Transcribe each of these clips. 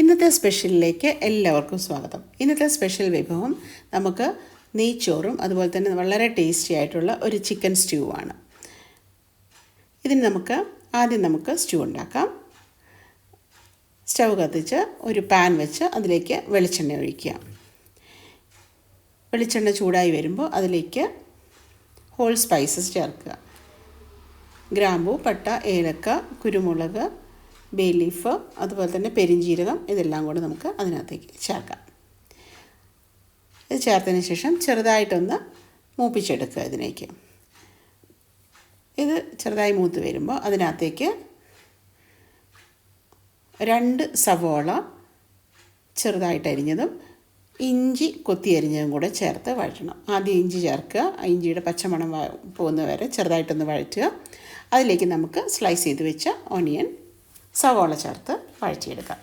ഇന്നത്തെ സ്പെഷ്യലിലേക്ക് എല്ലാവർക്കും സ്വാഗതം. ഇന്നത്തെ സ്പെഷ്യൽ വിഭവം നമുക്ക് നെയ്ച്ചോറും അതുപോലെ തന്നെ വളരെ ടേസ്റ്റി ആയിട്ടുള്ള ഒരു ചിക്കൻ സ്റ്റ്യൂ ആണ്. ഇതിന് ആദ്യം നമുക്ക് സ്റ്റ്യൂ ഉണ്ടാക്കാം. സ്റ്റൗ കത്തിച്ച് ഒരു പാൻ വെച്ച് അതിലേക്ക് വെളിച്ചെണ്ണ ഒഴിക്കുക. വെളിച്ചെണ്ണ ചൂടായി വരുമ്പോൾ അതിലേക്ക് ഹോൾ സ്പൈസസ് ചേർക്കുക. ഗ്രാമ്പൂ, പട്ട, ഏലക്ക, കുരുമുളക്, ബേ ലീഫ്, അതുപോലെ തന്നെ പെരിഞ്ജീരകം, ഇതെല്ലാം കൂടെ നമുക്ക് അതിനകത്തേക്ക് ചേർക്കാം. ഇത് ചേർത്തതിന് ശേഷം ചെറുതായിട്ടൊന്ന് മൂപ്പിച്ചെടുക്കുക. ഇത് ചെറുതായി മൂത്ത് വരുമ്പോൾ അതിനകത്തേക്ക് 2 സവോള ചെറുതായിട്ട് അരിഞ്ഞതും ഇഞ്ചി കൊത്തി അരിഞ്ഞതും കൂടെ ചേർത്ത് വഴറ്റണം. ആദ്യം ഇഞ്ചി ചേർക്കുക. ഇഞ്ചിയുടെ പച്ചമണം പോകുന്നവരെ ചെറുതായിട്ടൊന്ന് വഴറ്റുക. അതിലേക്ക് നമുക്ക് സ്ലൈസ് ചെയ്ത് വെച്ച ഓണിയൻ, സവോള ചേർത്ത് വഴറ്റിയെടുക്കാം.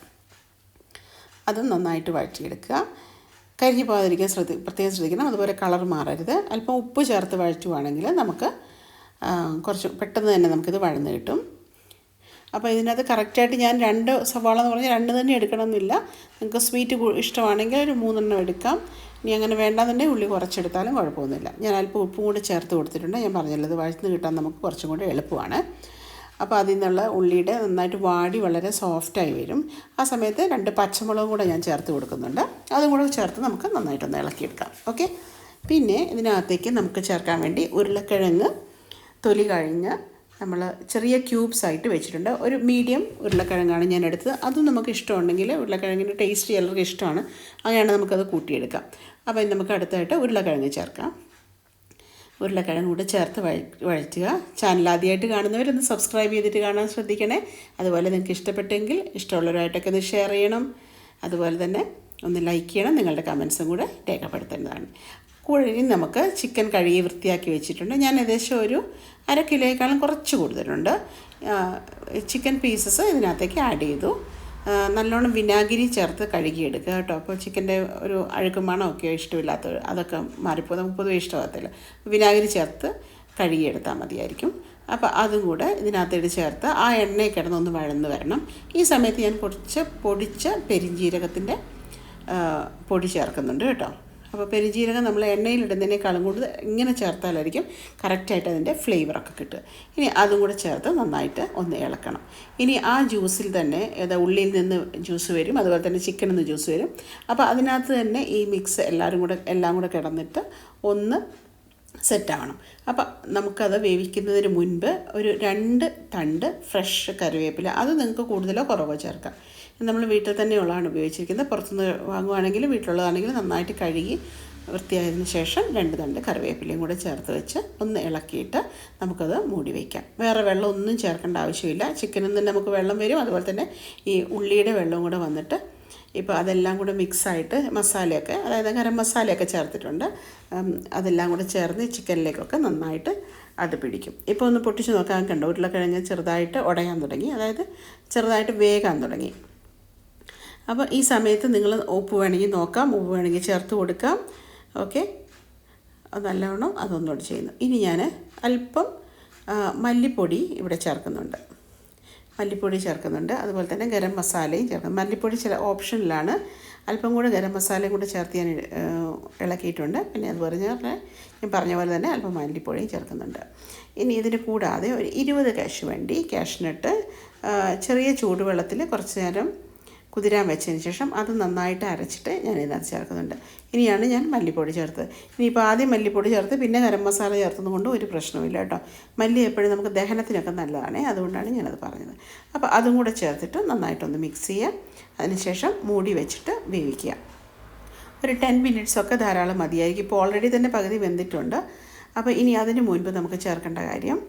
അതും നന്നായിട്ട് വഴറ്റിയെടുക്കുക. കരിഞ്ഞു പോകാതിരിക്കാൻ പ്രത്യേകം ശ്രദ്ധിക്കണം. അതുപോലെ കളർ മാറരുത്. അല്പം ഉപ്പ് ചേർത്ത് വഴറ്റുവാണെങ്കിൽ നമുക്ക് കുറച്ച് പെട്ടെന്ന് തന്നെ നമുക്കിത് വഴന്ന് കിട്ടും. അപ്പോൾ ഇതിനകത്ത് കറക്റ്റായിട്ട് ഞാൻ 2 സവാള എന്ന് പറഞ്ഞാൽ 2 തന്നെ എടുക്കണമെന്നില്ല. നിങ്ങൾക്ക് സ്വീറ്റ് ഇഷ്ടമാണെങ്കിൽ ഒരു 3 എടുക്കാം. ഇനി അങ്ങനെ വേണ്ടാന്നുണ്ടെങ്കിൽ ഉള്ളി കുറച്ചെടുത്താലും കുഴപ്പമൊന്നുമില്ല. ഞാൻ അല്പം ഉപ്പും കൂടി ചേർത്ത് കൊടുത്തിട്ടുണ്ട്. ഞാൻ പറഞ്ഞല്ലോ, ഇത് വഴന്ന് കിട്ടാൻ നമുക്ക് കുറച്ചും കൂടി എളുപ്പമാണ്. അപ്പോൾ അതിൽ നിന്നുള്ള ഉള്ളിയുടെ നന്നായിട്ട് വാടി വളരെ സോഫ്റ്റായി വരും. ആ സമയത്ത് 2 പച്ചമുളകും കൂടെ ഞാൻ ചേർത്ത് കൊടുക്കുന്നുണ്ട്. അതും കൂടെ ചേർത്ത് നമുക്ക് നന്നായിട്ടൊന്ന് ഇളക്കിയെടുക്കാം. ഓക്കെ. പിന്നെ ഇതിനകത്തേക്ക് നമുക്ക് ചേർക്കാൻ വേണ്ടി ഉരുളക്കിഴങ്ങ് തൊലി കഴിഞ്ഞ് നമ്മൾ ചെറിയ ക്യൂബ്സ് ആയിട്ട് വെച്ചിട്ടുണ്ട്. ഒരു മീഡിയം ഉരുളക്കിഴങ്ങാണ് ഞാൻ എടുത്തത്. അതും നമുക്ക് ഇഷ്ടമുണ്ടെങ്കിൽ, ഉരുളക്കിഴങ്ങിൻ്റെ ടേസ്റ്റ് ചിലർക്ക് ഇഷ്ടമാണ്, അങ്ങനെയാണ് നമുക്കത് കൂട്ടിയെടുക്കാം. അപ്പോൾ നമുക്ക് അടുത്തായിട്ട് ഉരുളക്കിഴങ്ങ് ചേർക്കാം. ഉരുളക്കിഴങ്ങ് കൂടെ ചേർത്ത് വഴറ്റുക. ചാനൽ ആദ്യമായിട്ട് കാണുന്നവരൊന്ന് സബ്സ്ക്രൈബ് ചെയ്തിട്ട് കാണാൻ ശ്രദ്ധിക്കണേ. അതുപോലെ നിങ്ങൾക്ക് ഇഷ്ടപ്പെട്ടെങ്കിൽ ഇഷ്ടമുള്ളവരായിട്ടൊക്കെ ഒന്ന് ഷെയർ ചെയ്യണം. അതുപോലെ തന്നെ ഒന്ന് ലൈക്ക് ചെയ്യണം. നിങ്ങളുടെ കമൻസും കൂടെ രേഖപ്പെടുത്തേണ്ടതാണ്. കൂടി നമുക്ക് ചിക്കൻ കഴുകി വൃത്തിയാക്കി വെച്ചിട്ടുണ്ട്. ഞാൻ ഏകദേശം ഒരു 1/2 കിലോയേക്കാളും കുറച്ച് കൂടുതലുണ്ട് ചിക്കൻ പീസസ് ഇതിനകത്തേക്ക് ആഡ് ചെയ്തു. നല്ലോണം വിനാഗിരി ചേർത്ത് കഴുകിയെടുക്കുക കേട്ടോ. അപ്പോൾ ചിക്കൻ്റെ ഒരു അഴുക്കും മണമൊക്കെ ഇഷ്ടമില്ലാത്തവർ അതൊക്കെ മാറിപ്പോൾ നമുക്ക് പൊതുവെ ഇഷ്ടമാകത്തില്ല. വിനാഗിരി ചേർത്ത് കഴുകിയെടുത്താൽ മതിയായിരിക്കും. അപ്പോൾ അതും കൂടെ ഇതിനകത്തേക്ക് ചേർത്ത് ആ എണ്ണയിൽ കിടന്നൊന്ന് വഴന്ന് വരണം. ഈ സമയത്ത് ഞാൻ കുറച്ച് പൊടിച്ച പെരിഞ്ജീരകത്തിൻ്റെ പൊടി ചേർക്കുന്നുണ്ട് കേട്ടോ. അപ്പോൾ പെരിഞ്ജീരകം നമ്മൾ എണ്ണയിലിടുന്നതിനേക്കാളും കൂടുതൽ ഇങ്ങനെ ചേർത്താലായിരിക്കും കറക്റ്റായിട്ട് അതിൻ്റെ ഫ്ലേവറൊക്കെ കിട്ടുക. ഇനി അതും കൂടെ ചേർത്ത് നന്നായിട്ട് ഒന്ന് ഇളക്കണം. ഇനി ആ ജ്യൂസിൽ തന്നെ ഉള്ളിയിൽ നിന്ന് ജ്യൂസ് വരും, അതുപോലെ തന്നെ ചിക്കനിൽ നിന്ന് ജ്യൂസ് വരും. അപ്പോൾ അതിനകത്ത് തന്നെ ഈ മിക്സ് എല്ലാം കൂടെ കിടന്നിട്ട് ഒന്ന് സെറ്റാവണം. അപ്പം നമുക്കത് വേവിക്കുന്നതിന് മുൻപ് ഒരു 2 തണ്ട് ഫ്രഷ് കറിവേപ്പില, അത് നിങ്ങൾക്ക് കൂടുതലോ കുറവോ ചേർക്കാം. നമ്മൾ വീട്ടിൽ തന്നെയുള്ളതാണ് ഉപയോഗിച്ചിരിക്കുന്നത്. പുറത്തുനിന്ന് വാങ്ങുവാണെങ്കിലും വീട്ടിലുള്ളതാണെങ്കിലും നന്നായിട്ട് കഴുകി വൃത്തിയായതിന് ശേഷം 2 തണ്ട് കറിവേപ്പിലയും കൂടെ ചേർത്ത് വെച്ച് ഒന്ന് ഇളക്കിയിട്ട് നമുക്കത് മൂടി വയ്ക്കാം. വേറെ വെള്ളം ഒന്നും ചേർക്കേണ്ട ആവശ്യമില്ല. ചിക്കനിൽ നിന്ന് നമുക്ക് വെള്ളം വരും, അതുപോലെ തന്നെ ഈ ഉള്ളിയുടെ വെള്ളവും കൂടെ വന്നിട്ട് ഇപ്പോൾ അതെല്ലാം കൂടെ മിക്സായിട്ട് മസാലയൊക്കെ, അതായത് ഗരം മസാലയൊക്കെ ചേർത്തിട്ടുണ്ട്. അതെല്ലാം കൂടെ ചേർന്ന് ചിക്കനിലേക്കൊക്കെ നന്നായിട്ട് അത് പിടിക്കും. ഇപ്പോൾ ഒന്ന് പൊട്ടിച്ച് നോക്കാൻ കണ്ടോ, ഉരുളക്കിഴങ്ങ് ചെറുതായിട്ട് ഉടയാൻ തുടങ്ങി, അതായത് ചെറുതായിട്ട് വേകാൻ തുടങ്ങി. അപ്പോൾ ഈ സമയത്ത് നിങ്ങൾ ഉപ്പ് വേണമെങ്കിൽ നോക്കാം, ഉപ്പ് വേണമെങ്കിൽ ചേർത്ത് കൊടുക്കാം. ഓക്കെ, അത് നല്ലവണ്ണം അതൊന്നുകൂടി ചെയ്യുന്നു. ഇനി ഞാൻ അല്പം മല്ലിപ്പൊടി ഇവിടെ ചേർക്കുന്നുണ്ട്. അതുപോലെ തന്നെ ഗരം മസാലയും ചേർക്കണം. മല്ലിപ്പൊടി ചില ഓപ്ഷനിലാണ്. അല്പം കൂടെ ഗരം മസാലയും കൂടെ ചേർത്ത് ഞാൻ ഇളക്കിയിട്ടുണ്ട്. പിന്നെ അതുപോലെ ഞാൻ പറഞ്ഞ പോലെ തന്നെ അല്പം മല്ലിപ്പൊടിയും ചേർക്കുന്നുണ്ട്. ഇനി ഇതിന് കൂടാതെ ഒരു 20 കാഷ്നട്ട് ചെറിയ ചൂടുവെള്ളത്തിൽ കുറച്ച് നേരം കുതിരാൻ വെച്ചതിന് ശേഷം അത് നന്നായിട്ട് അരച്ചിട്ട് ഞാൻ ഇതിനകത്ത് ചേർക്കുന്നുണ്ട്. ഇനിയാണ് ഞാൻ മല്ലിപ്പൊടി ചേർത്തത്. ഇനിയിപ്പോൾ ആദ്യം മല്ലിപ്പൊടി ചേർത്ത് പിന്നെ ഗരം മസാല ചേർത്തതും കൊണ്ട് ഒരു പ്രശ്നമില്ല കേട്ടോ. മല്ലി എപ്പോഴും നമുക്ക് ദഹനത്തിനൊക്കെ നല്ലതാണ്, അതുകൊണ്ടാണ് ഞാനത് പറഞ്ഞത്. അപ്പോൾ അതും കൂടെ ചേർത്തിട്ട് നന്നായിട്ടൊന്ന് മിക്സ് ചെയ്യുക. അതിനുശേഷം മൂടി വെച്ചിട്ട് വേവിക്കുക. ഒരു 10 മിനിറ്റ്സൊക്കെ ധാരാളം മതിയായിരിക്കും. ഇപ്പോൾ ഓൾറെഡി തന്നെ പകുതി വെന്തിട്ടുണ്ട്. അപ്പോൾ ഇനി അതിന് മുൻപ് നമുക്ക് ചേർക്കേണ്ട കാര്യം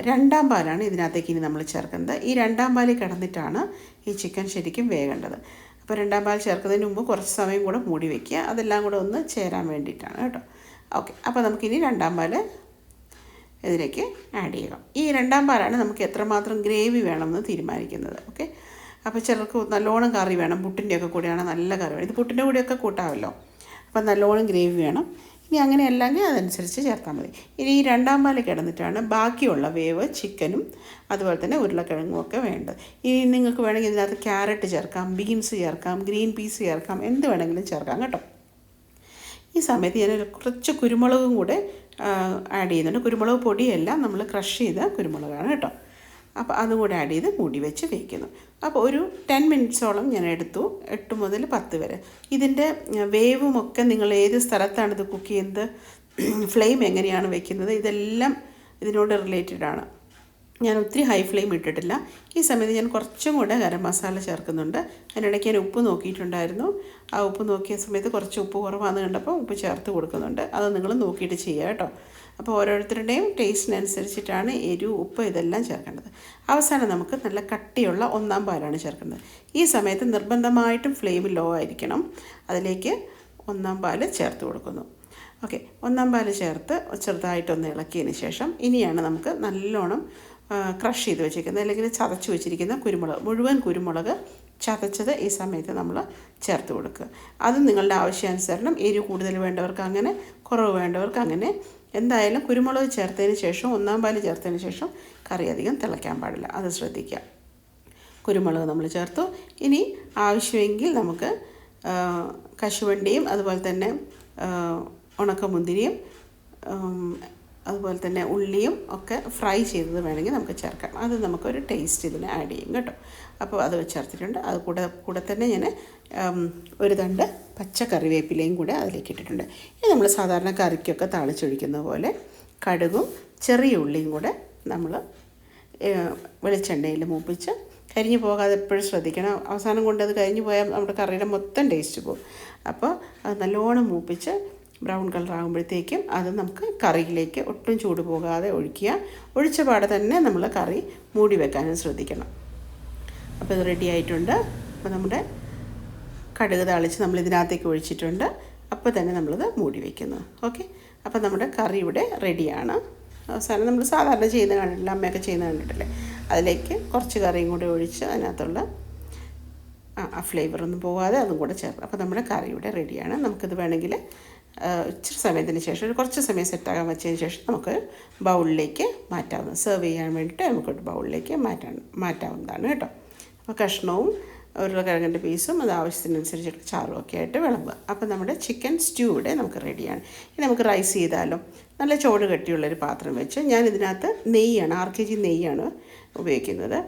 2ാം പാലാണ് ഇതിനകത്തേക്ക് ഇനി നമ്മൾ ചേർക്കുന്നത്. ഈ 2ാം പാലിൽ കിടന്നിട്ടാണ് ഈ ചിക്കൻ ശരിക്കും വേകേണ്ടത്. അപ്പോൾ 2ാം പാൽ ചേർക്കുന്നതിന് മുമ്പ് കുറച്ച് സമയം കൂടെ മൂടി വയ്ക്കുക. അതെല്ലാം കൂടെ ഒന്ന് ചേരാൻ വേണ്ടിയിട്ടാണ് കേട്ടോ. ഓക്കെ, അപ്പോൾ നമുക്കിനി 2ാം പാൽ ഇതിലേക്ക് ആഡ് ചെയ്യാം. ഈ 2ാം പാലാണ് നമുക്ക് എത്രമാത്രം ഗ്രേവി വേണമെന്ന് തീരുമാനിക്കുന്നത്. ഓക്കെ, അപ്പോൾ ചിലർക്ക് നല്ലോണം കറി വേണം, പുട്ടിൻ്റെയൊക്കെ കൂടെയാണ് നല്ല കറി വേണം. ഇത് പുട്ടിൻ്റെ കൂടെയൊക്കെ കൂട്ടാമല്ലോ. അപ്പം നല്ലോണം ഗ്രേവി വേണം. ഇനി ഇനി അങ്ങനെയല്ലെങ്കിൽ അതനുസരിച്ച് ചേർത്താൽ മതി. ഇനി ഈ രണ്ടാം പാൽ കിടന്നിട്ടാണ് ബാക്കിയുള്ള വേവ് ചിക്കനും അതുപോലെ തന്നെ ഉരുളക്കിഴങ്ങും ഒക്കെ വേണ്ടത്. ഇനി നിങ്ങൾക്ക് വേണമെങ്കിൽ ഇതിനകത്ത് ക്യാരറ്റ് ചേർക്കാം, ബീൻസ് ചേർക്കാം, ഗ്രീൻ പീസ് ചേർക്കാം, എന്ത് വേണമെങ്കിലും ചേർക്കാം കേട്ടോ. ഈ സമയത്ത് ഞാൻ കുറച്ച് കുരുമുളകും കൂടെ ആഡ് ചെയ്യുന്നുണ്ട്. കുരുമുളക് പൊടിയല്ല, നമ്മൾ ക്രഷ് ചെയ്ത കുരുമുളകാണ് കേട്ടോ. അപ്പോൾ അതും കൂടെ ആഡ് ചെയ്ത് മൂടി വെച്ച് വേവിക്കുന്നു. അപ്പോൾ ഒരു 10 മിനിറ്റ്സോളം ഞാൻ എടുത്തു, 8 മുതൽ 10 വരെ. ഇതിൻ്റെ വേവുമൊക്കെ നിങ്ങൾ ഏത് സ്ഥലത്താണ് ഇത് കുക്ക് ചെയ്യുന്നത്, ഫ്ലെയിം എങ്ങനെയാണ് വെക്കുന്നത്, ഇതെല്ലാം ഇതിനോട് റിലേറ്റഡ് ആണ്. ഞാൻ ഒത്തിരി ഹൈ ഫ്ലെയിം ഇട്ടിട്ടില്ല. ഈ സമയത്ത് ഞാൻ കുറച്ചും കൂടെ ഗരം മസാല ചേർക്കുന്നുണ്ട്. അതിനിടയ്ക്ക് ഞാൻ ഉപ്പ് നോക്കിയിട്ടുണ്ടായിരുന്നു. ആ ഉപ്പ് നോക്കിയ സമയത്ത് കുറച്ച് ഉപ്പ് കുറവാണെന്ന് കണ്ടപ്പോൾ ഉപ്പ് ചേർത്ത് കൊടുക്കുന്നുണ്ട്. അത് നിങ്ങൾ നോക്കിയിട്ട് ചെയ്യുക കേട്ടോ. അപ്പോൾ ഓരോരുത്തരുടെയും ടേസ്റ്റിനനുസരിച്ചിട്ടാണ് എരിവ്, ഉപ്പ് ഇതെല്ലാം ചേർക്കേണ്ടത്. അവസാനം നമുക്ക് നല്ല കട്ടിയുള്ള ഒന്നാം പാലാണ് ചേർക്കുന്നത്. ഈ സമയത്ത് നിർബന്ധമായിട്ടും ഫ്ലെയിം ലോ ആയിരിക്കണം. അതിലേക്ക് ഒന്നാം പാല് ചേർത്ത് കൊടുക്കുന്നു. ഓക്കെ, ഒന്നാം പാല് ചേർത്ത് ചെറുതായിട്ടൊന്ന് ഇളക്കിയതിന് ശേഷം ഇനിയാണ് നമുക്ക് നല്ലോണം ക്രഷ് ചെയ്ത് വെച്ചിരിക്കുന്നത് അല്ലെങ്കിൽ ചതച്ച് വെച്ചിരിക്കുന്ന കുരുമുളക്, മുഴുവൻ കുരുമുളക് ചതച്ചത് ഈ സമയത്ത് നമ്മൾ ചേർത്ത് കൊടുക്കുക. അത് നിങ്ങളുടെ ആവശ്യാനുസരണം, എരിവ് കൂടുതൽ വേണ്ടവർക്ക് അങ്ങനെ, കുറവ് വേണ്ടവർക്ക് അങ്ങനെ. എന്തായാലും കുരുമുളക് ചേർത്തതിന് ശേഷം, ഒന്നാം പാല് ചേർത്തതിന് ശേഷം കറി അധികം തിളയ്ക്കാൻ പാടില്ല, അത് ശ്രദ്ധിക്കുക. കുരുമുളക് നമ്മൾ ചേർത്തു. ഇനി ആവശ്യമെങ്കിൽ നമുക്ക് കശുവണ്ടിയും അതുപോലെ തന്നെ ഉണക്കമുന്തിരിയും അതുപോലെ തന്നെ ഉള്ളിയും ഒക്കെ ഫ്രൈ ചെയ്തത് വേണമെങ്കിൽ നമുക്ക് ചേർക്കാം. അത് നമുക്കൊരു ടേസ്റ്റ് ഇതിന് ആഡ് ചെയ്യും കേട്ടോ. അപ്പോൾ അത് ചേർത്തിട്ടുണ്ട്. അത് കൂടെ തന്നെ ഞാൻ ഒരു തണ്ട് പച്ച കറിവേപ്പിലയും കൂടെ അതിലേക്ക് ഇട്ടിട്ടുണ്ട്. ഇനി നമ്മൾ സാധാരണ കറിക്കൊക്കെ താളിച്ചൊഴിക്കുന്ന പോലെ കടുകും ചെറിയ ഉള്ളിയും കൂടെ നമ്മൾ വെളിച്ചെണ്ണയിൽ മൂപ്പിച്ച്, കരിഞ്ഞു പോകാതെ എപ്പോഴും ശ്രദ്ധിക്കണം. അവസാനം കൊണ്ട് അത് കരിഞ്ഞു പോയാൽ നമ്മുടെ കറിയുടെ മൊത്തം ടേസ്റ്റ് പോകും. അപ്പോൾ അത് നല്ലോണം മൂപ്പിച്ച് ബ്രൗൺ കളർ ആകുമ്പോഴത്തേക്കും അത് നമുക്ക് കറിയിലേക്ക് ഒട്ടും ചൂട് പോകാതെ ഒഴിക്കുക. ഒഴിച്ച പാടെ തന്നെ നമ്മൾ കറി മൂടി വെക്കാനും ശ്രദ്ധിക്കണം. അപ്പോൾ ഇത് റെഡി ആയിട്ടുണ്ട്. അപ്പോൾ നമ്മുടെ കടുക് താളിച്ച് നമ്മൾ ഇതിനകത്തേക്ക് ഒഴിച്ചിട്ടുണ്ട്. അപ്പോൾ തന്നെ നമ്മളത് മൂടി വയ്ക്കുന്നു. ഓക്കെ, അപ്പോൾ നമ്മുടെ കറി ഇവിടെ റെഡിയാണ്. അവസാനം നമ്മൾ സാധാരണ ചെയ്യുന്ന കണ്ടിട്ടില്ല, അമ്മയൊക്കെ ചെയ്യുന്ന കണ്ടിട്ടില്ലേ, അതിലേക്ക് കുറച്ച് കറിയും കൂടെ ഒഴിച്ച് അതിനകത്തുള്ള ആ ഫ്ലേവറൊന്നും പോകാതെ അതും കൂടെ ചേർക്കും. അപ്പോൾ നമ്മുടെ കറി ഇവിടെ റെഡിയാണ്. നമുക്കിത് വേണമെങ്കിൽ ഇച്ചിരി സമയത്തിന് ശേഷം, കുറച്ച് സമയം സെറ്റാകാൻ വെച്ചതിന് ശേഷം നമുക്ക് ബൗളിലേക്ക് മാറ്റാവുന്നത്, സെർവ് ചെയ്യാൻ വേണ്ടിയിട്ട് നമുക്കൊരു ബൗളിലേക്ക് മാറ്റാവുന്നതാണ് കേട്ടോ. അപ്പോൾ കഷ്ണവും ഉരുളക്കിഴങ്ങിൻ്റെ പീസും അത് ആവശ്യത്തിനനുസരിച്ചിട്ട് ചാറും ഒക്കെ ആയിട്ട് വിളമ്പുക. അപ്പോൾ നമ്മുടെ ചിക്കൻ സ്റ്റൂ ഇവിടെ നമുക്ക് റെഡിയാണ്. ഇനി നമുക്ക് റൈസ് ചെയ്താലോ. നല്ല ചോട് കട്ടിയുള്ളൊരു പാത്രം വെച്ച്, ഞാൻ ഇതിനകത്ത് നെയ്യാണ്, 6 kg നെയ്യാണ് ഉപയോഗിക്കുന്നത്.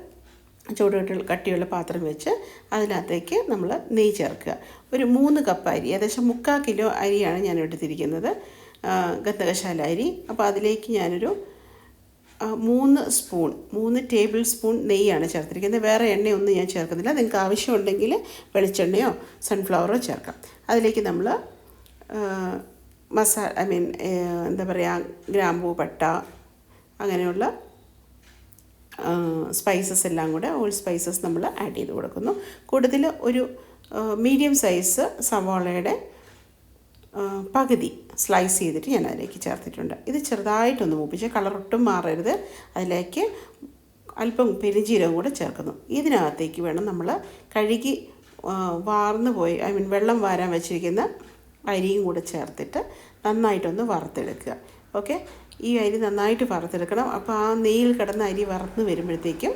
ചൂട് കട്ടിയുള്ള പാത്രം വെച്ച് അതിനകത്തേക്ക് നമ്മൾ നെയ്യ് ചേർക്കുക. ഒരു 3 കപ്പ് അരി, ഏകദേശം 3/4 കിലോ അരിയാണ് ഞാൻ എടുത്തിരിക്കുന്നത്, ഗന്ധകശാല അരി. അപ്പോൾ അതിലേക്ക് ഞാനൊരു 3 ടേബിൾ സ്പൂൺ നെയ്യാണ് ചേർത്തിരിക്കുന്നത്. വേറെ എണ്ണയൊന്നും ഞാൻ ചേർക്കുന്നില്ല. നിങ്ങൾക്ക് ആവശ്യമുണ്ടെങ്കിൽ വെളിച്ചെണ്ണയോ സൺഫ്ലവറോ ചേർക്കാം. അതിലേക്ക് നമ്മൾ എന്താ പറയുക, ഗ്രാമ്പൂ, പട്ട, അങ്ങനെയുള്ള സ്പൈസസ് എല്ലാം കൂടെ, ഓൾ സ്പൈസസ് നമ്മൾ ആഡ് ചെയ്ത് കൊടുക്കുന്നു. കൂടുതൽ ഒരു മീഡിയം സൈസ് സവാളയുടെ പകുതി സ്ലൈസ് ചെയ്തിട്ട് ഞാൻ അതിലേക്ക് ചേർത്തിട്ടുണ്ട്. ഇത് ചെറുതായിട്ടൊന്ന് മൂപ്പിച്ച്, കളറൊട്ടും മാറരുത്. അതിലേക്ക് അല്പം പെരുംജീരകം കൂടെ ചേർക്കുന്നു. ഇതിനകത്തേക്ക് വേണം നമ്മൾ കഴുകി വാർന്നു പോയി വെള്ളം വാരാൻ വെച്ചിരിക്കുന്ന അരിയും കൂടെ ചേർത്തിട്ട് നന്നായിട്ടൊന്ന് വറുത്തെടുക്കുക. ഓക്കെ, ഈ അരി നന്നായിട്ട് വറുത്തെടുക്കണം. അപ്പോൾ ആ നെയ്യിൽ കിടന്ന അരി വറുത്ത് വരുമ്പോഴത്തേക്കും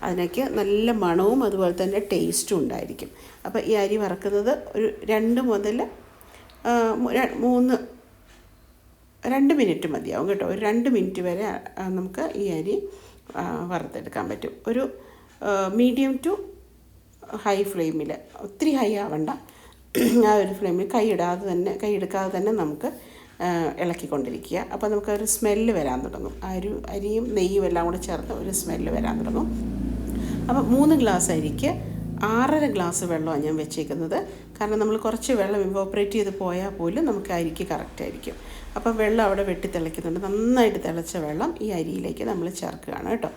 അതിനൊക്കെ നല്ല മണവും അതുപോലെ തന്നെ ടേസ്റ്റും ഉണ്ടായിരിക്കും. അപ്പോൾ ഈ അരി വറുക്കുന്നത് ഒരു 2 മുതൽ 2 മിനിറ്റ് മതിയാവും കേട്ടോ. ഒരു 2 മിനിറ്റ് വരെ നമുക്ക് ഈ അരി വറുത്തെടുക്കാൻ പറ്റും. ഒരു മീഡിയം ടു ഹൈ ഫ്ലെയിമിൽ, ഒത്തിരി ഹൈ ആവണ്ട, ആ ഒരു ഫ്ലെയിമിൽ കൈയെടുക്കാതെ തന്നെ നമുക്ക് ഇളക്കിക്കൊണ്ടിരിക്കുക. അപ്പോൾ നമുക്കൊരു സ്മെല്ല് വരാൻ തുടങ്ങും. അരിയും നെയ്യും എല്ലാം കൂടെ ചേർത്ത് ഒരു സ്മെല്ല് വരാൻ തുടങ്ങും. അപ്പോൾ 3 ഗ്ലാസ് അരിക്ക് 6.5 ഗ്ലാസ് വെള്ളമാണ് ഞാൻ വെച്ചേക്കുന്നത്. കാരണം നമ്മൾ കുറച്ച് വെള്ളം ഇവോപ്പറേറ്റ് ചെയ്ത് പോയാൽ പോലും നമുക്ക് അരിക്ക് കറക്റ്റായിരിക്കും. അപ്പോൾ വെള്ളം അവിടെ വെട്ടിത്തിളയ്ക്കുന്നുണ്ട്. നന്നായിട്ട് തിളച്ച വെള്ളം ഈ അരിയിലേക്ക് നമ്മൾ ചേർക്കുകയാണ് കേട്ടോ.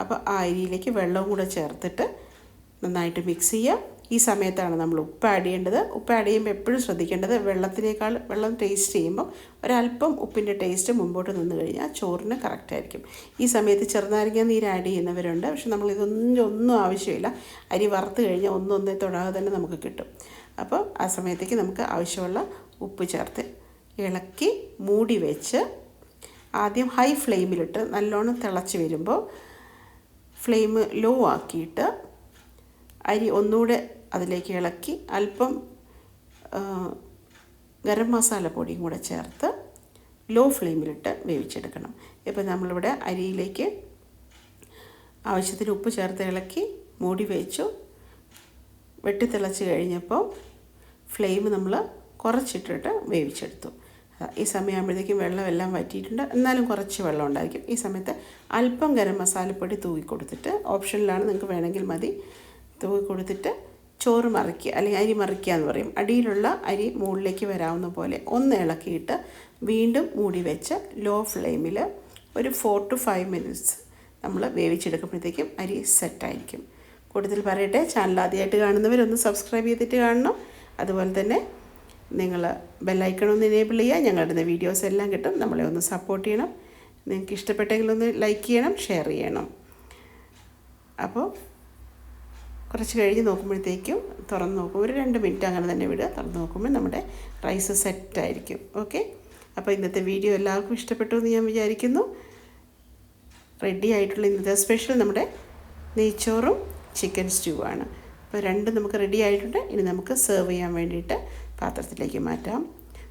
അപ്പോൾ ആ അരിയിലേക്ക് വെള്ളവും കൂടെ ചേർത്തിട്ട് നന്നായിട്ട് മിക്സ് ചെയ്യുക. ഈ സമയത്താണ് നമ്മൾ ഉപ്പ് ആഡ് ചെയ്യേണ്ടത്. ഉപ്പ് ആഡ് ചെയ്യുമ്പോൾ എപ്പോഴും ശ്രദ്ധിക്കേണ്ടത്, വെള്ളം ടേസ്റ്റ് ചെയ്യുമ്പോൾ ഒരല്പം ഉപ്പിൻ്റെ ടേസ്റ്റ് മുമ്പോട്ട് നിന്ന് കഴിഞ്ഞാൽ ചോറിന് കറക്റ്റായിരിക്കും. ഈ സമയത്ത് ചെറുനാരങ്ങ നീര് ആഡ് ചെയ്യുന്നവരുണ്ട്. പക്ഷെ നമ്മളിതൊന്നും ആവശ്യമില്ല. അരി വറുത്ത് കഴിഞ്ഞാൽ ഒന്നൊന്നേ തൊടാതെ തന്നെ നമുക്ക് കിട്ടും. അപ്പോൾ ആ സമയത്തേക്ക് നമുക്ക് ആവശ്യമുള്ള ഉപ്പ് ചേർത്ത് ഇളക്കി മൂടി വെച്ച് ആദ്യം ഹൈ ഫ്ലെയിമിലിട്ട് നല്ലോണം തിളച്ച് വരുമ്പോൾ ഫ്ലെയിം ലോ ആക്കിയിട്ട് അരി ഒന്നുകൂടെ അതിലേക്ക് ഇളക്കി അല്പം ഗരം മസാല പൊടിയും കൂടെ ചേർത്ത് ലോ ഫ്ലെയിമിലിട്ട് വേവിച്ചെടുക്കണം. ഇപ്പോൾ നമ്മളിവിടെ അരിയിലേക്ക് ആവശ്യത്തിന് ഉപ്പ് ചേർത്ത് ഇളക്കി മൂടി വെച്ചു. വെട്ടിത്തിളച്ച് കഴിഞ്ഞപ്പോൾ ഫ്ലെയിം നമ്മൾ കുറച്ചിട്ടിട്ട് വേവിച്ചെടുത്തു. ഈ സമയമാകുമ്പോഴത്തേക്കും വെള്ളമെല്ലാം വറ്റിയിട്ടുണ്ട്, എന്നാലും കുറച്ച് വെള്ളം ഉണ്ടായിരിക്കും. ഈ സമയത്ത് അല്പം ഗരം മസാലപ്പൊടി തൂവി കൊടുത്തിട്ട്, ഓപ്ഷനിലാണ്, നിങ്ങൾക്ക് വേണമെങ്കിൽ മതി, തൂവി കൊടുത്തിട്ട് ചോറ് മറിക്കുക, അല്ലെങ്കിൽ അരി മറിക്കുക എന്ന് പറയും. അടിയിലുള്ള അരി മുകളിലേക്ക് വരാവുന്ന പോലെ ഒന്ന് ഇളക്കിയിട്ട് വീണ്ടും മൂടി വെച്ച് ലോ ഫ്ലെയിമിൽ ഒരു 4 to 5 minutes നമ്മൾ വേവിച്ചെടുക്കുമ്പോഴത്തേക്കും അരി സെറ്റായിരിക്കും. കൂടുതൽ പറയട്ടെ, ചാനൽ ആദ്യമായിട്ട് കാണുന്നവരൊന്ന് സബ്സ്ക്രൈബ് ചെയ്തിട്ട് കാണണം. അതുപോലെ തന്നെ നിങ്ങൾ ബെല്ലൈക്കൺ ഒന്ന് എനേബിൾ ചെയ്യുക. ഞങ്ങളുടെ വീഡിയോസ് എല്ലാം കിട്ടും. നമ്മളെ ഒന്ന് സപ്പോർട്ട് ചെയ്യണം. നിങ്ങൾക്ക് ഇഷ്ടപ്പെട്ടെങ്കിൽ ഒന്ന് ലൈക്ക് ചെയ്യണം, ഷെയർ ചെയ്യണം. അപ്പോൾ കുറച്ച് കഴിഞ്ഞ് നോക്കുമ്പോഴത്തേക്കും തുറന്ന് നോക്കും, ഒരു 2 മിനിറ്റ് അങ്ങനെ തന്നെ വിടുക. തുറന്ന് നോക്കുമ്പോൾ നമ്മുടെ റൈസ് സെറ്റായിരിക്കും. ഓക്കെ, അപ്പോൾ ഇന്നത്തെ വീഡിയോ എല്ലാവർക്കും ഇഷ്ടപ്പെട്ടു എന്ന് ഞാൻ വിചാരിക്കുന്നു. റെഡി ആയിട്ടുള്ള ഇന്നത്തെ സ്പെഷ്യൽ നമ്മുടെ നെയ്ച്ചോറും ചിക്കൻ സ്റ്റൂ ആണ്. അപ്പോൾ രണ്ടും നമുക്ക് റെഡി ആയിട്ടുണ്ട്. ഇനി നമുക്ക് സെർവ് ചെയ്യാൻ വേണ്ടിയിട്ട് പാത്രത്തിലേക്ക് മാറ്റാം.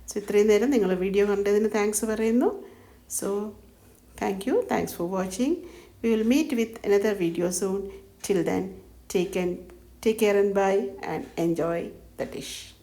സോ ഇത്രയും നേരം നിങ്ങൾ വീഡിയോ കണ്ടതിന് താങ്ക്സ് പറയുന്നു. So thanks for watching. We will meet with another video soon. Till then, take care and bye and enjoy the dish.